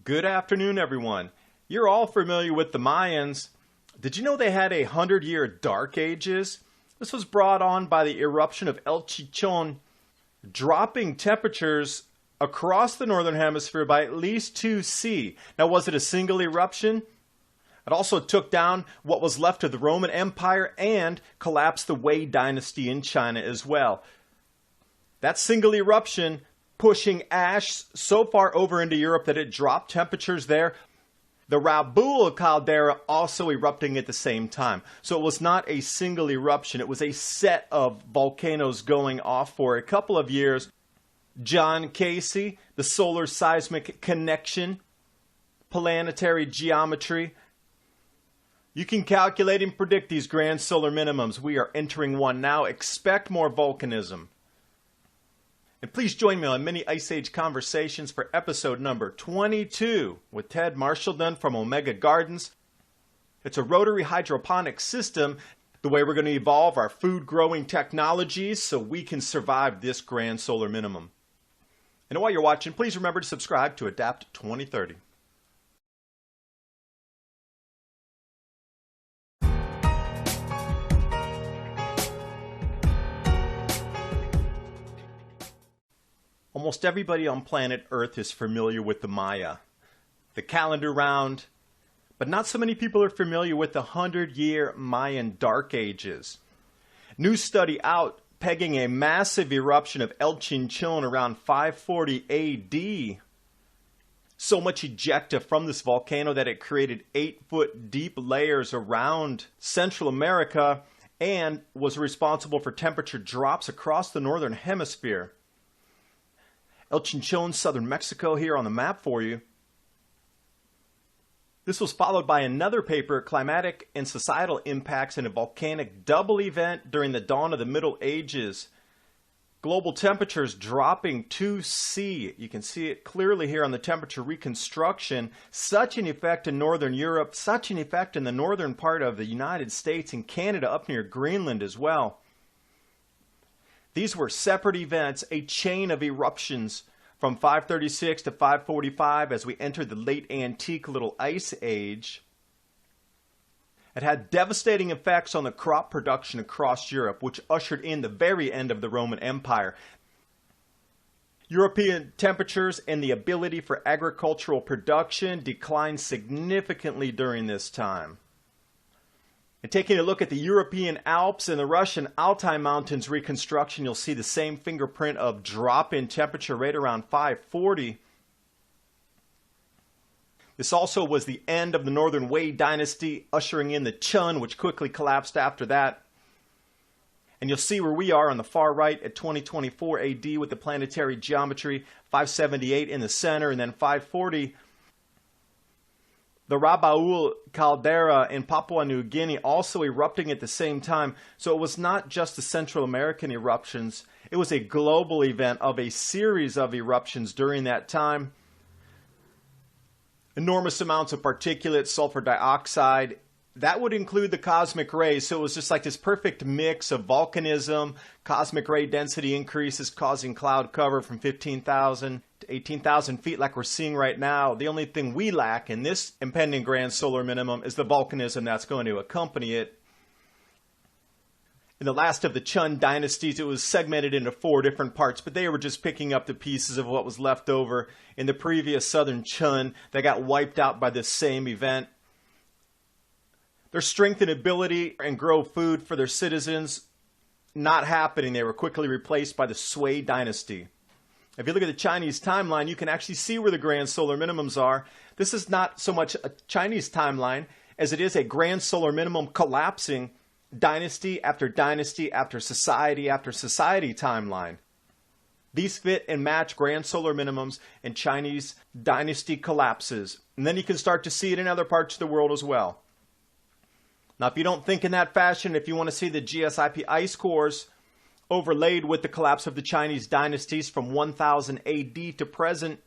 Good afternoon, everyone. You're all familiar with the Mayans. Did you know they had 100-year dark ages? This was brought on by the eruption of El Chichon, dropping temperatures across the northern hemisphere by at least 2°C. Now, was it a single eruption? It also took down what was left of the Roman Empire and collapsed the Wei dynasty in China as well. That single eruption pushing ash so far over into Europe that it dropped temperatures there. The Rabaul caldera also erupting at the same time. So it was not a single eruption. It was a set of volcanoes going off for a couple of years. John Casey, the solar seismic connection, planetary geometry. You can calculate and predict these grand solar minimums. We are entering one now. Expect more volcanism. And please join me on Mini Ice Age Conversations for episode number 22 with Ted Marshall from Omega Gardens. It's a rotary hydroponic system, the way we're going to evolve our food growing technologies so we can survive this grand solar minimum. And while you're watching, please remember to subscribe to Adapt 2030. Almost everybody on planet Earth is familiar with the Maya, the calendar round, but not so many people are familiar with the 100-year Mayan Dark Ages. New study out pegging a massive eruption of El Chinchon around 540 AD. So much ejecta from this volcano that it created 8-foot deep layers around Central America and was responsible for temperature drops across the northern hemisphere. El Chinchon, southern Mexico, here on the map for you. This was followed by another paper, Climatic and Societal Impacts in a Volcanic Double Event during the dawn of the Middle Ages. Global temperatures dropping 2°C. You can see it clearly here on the temperature reconstruction. Such an effect in northern Europe, such an effect in the northern part of the United States and Canada up near Greenland as well. These were separate events, a chain of eruptions from 536 to 545 as we entered the late Antique Little Ice Age. It had devastating effects on the crop production across Europe, which ushered in the very end of the Roman Empire. European temperatures and the ability for agricultural production declined significantly during this time. And taking a look at the European Alps and the Russian Altai Mountains reconstruction, you'll see the same fingerprint of drop in temperature right around 540. This also was the end of the Northern Wei dynasty, ushering in the Chun, which quickly collapsed after that. And you'll see where we are on the far right at 2024 AD with the planetary geometry, 578 in the center, and then 540. The Rabaul caldera in Papua New Guinea also erupting at the same time. So it was not just the Central American eruptions. It was a global event of a series of eruptions during that time. Enormous amounts of particulates, sulfur dioxide. That would include the cosmic rays. So it was just like this perfect mix of volcanism, cosmic ray density increases causing cloud cover from 15,000 to 18,000 feet like we're seeing right now. The only thing we lack in this impending grand solar minimum is the volcanism that's going to accompany it. In the last of the Chun dynasties, it was segmented into 4 different parts, but they were just picking up the pieces of what was left over in the previous southern Chun that got wiped out by this same event. Their strength and ability and grow food for their citizens, not happening. They were quickly replaced by the Sui dynasty. If you look at the Chinese timeline, you can actually see where the grand solar minimums are. This is not so much a Chinese timeline as it is a grand solar minimum collapsing dynasty after society after society timeline. These fit and match grand solar minimums and Chinese dynasty collapses. And then you can start to see it in other parts of the world as well. Now, if you don't think in that fashion, if you want to see the GSIP ice cores overlaid with the collapse of the Chinese dynasties from 1000 AD to present,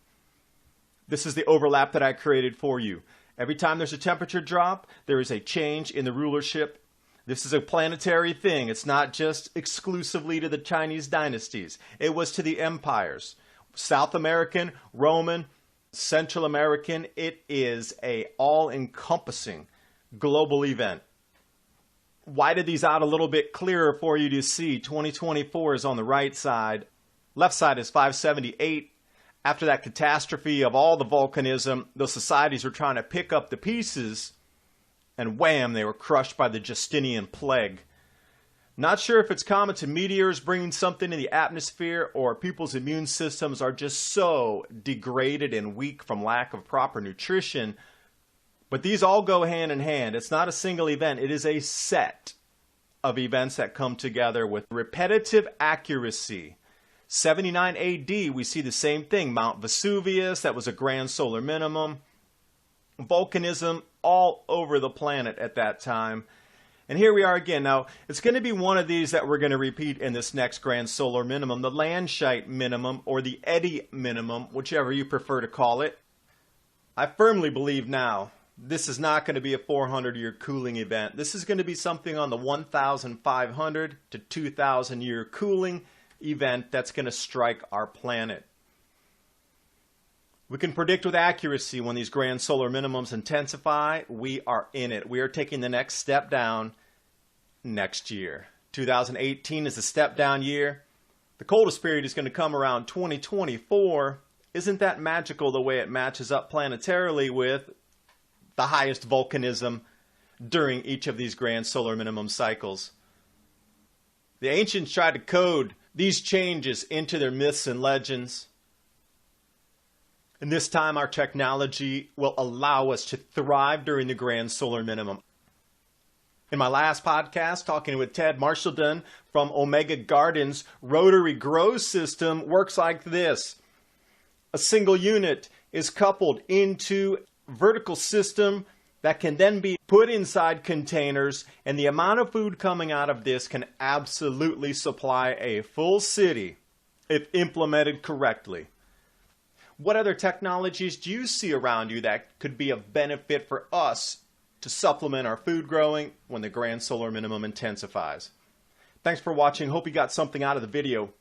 this is the overlap that I created for you. Every time there's a temperature drop, there is a change in the rulership. This is a planetary thing. It's not just exclusively to the Chinese dynasties. It was to the empires. South American, Roman, Central American. It is a all-encompassing global event. Whited these out a little bit clearer for you to see. 2024 is on the right side. Left side is 578. After that catastrophe of all the volcanism, those societies were trying to pick up the pieces, and wham, they were crushed by the Justinian plague. Not sure if it's comets and meteors bringing something in the atmosphere, or people's immune systems are just so degraded and weak from lack of proper nutrition, but these all go hand in hand. It's not a single event. It is a set of events that come together with repetitive accuracy. 79 AD, we see the same thing. Mount Vesuvius, that was a grand solar minimum. Volcanism all over the planet at that time. And here we are again. Now, it's going to be one of these that we're going to repeat in this next grand solar minimum, the Landscheid minimum or the Eddy minimum, whichever you prefer to call it. I firmly believe now this is not going to be a 400-year cooling event. This is going to be something on the 1,500 to 2,000-year cooling event that's going to strike our planet. We can predict with accuracy when these grand solar minimums intensify. We are in it. We are taking the next step down next year. 2018 is a step down year. The coldest period is going to come around 2024. Isn't that magical the way it matches up planetarily with the highest volcanism during each of these grand solar minimum cycles? The ancients tried to code these changes into their myths and legends. And this time our technology will allow us to thrive during the grand solar minimum. In my last podcast, talking with Ted Marshallton from Omega Gardens, rotary grow system works like this. A single unit is coupled into a vertical system that can then be put inside containers, and the amount of food coming out of this can absolutely supply a full city if implemented correctly. What other technologies do you see around you that could be of benefit for us to supplement our food growing when the grand solar minimum intensifies? Thanks for watching. Hope you got something out of the video.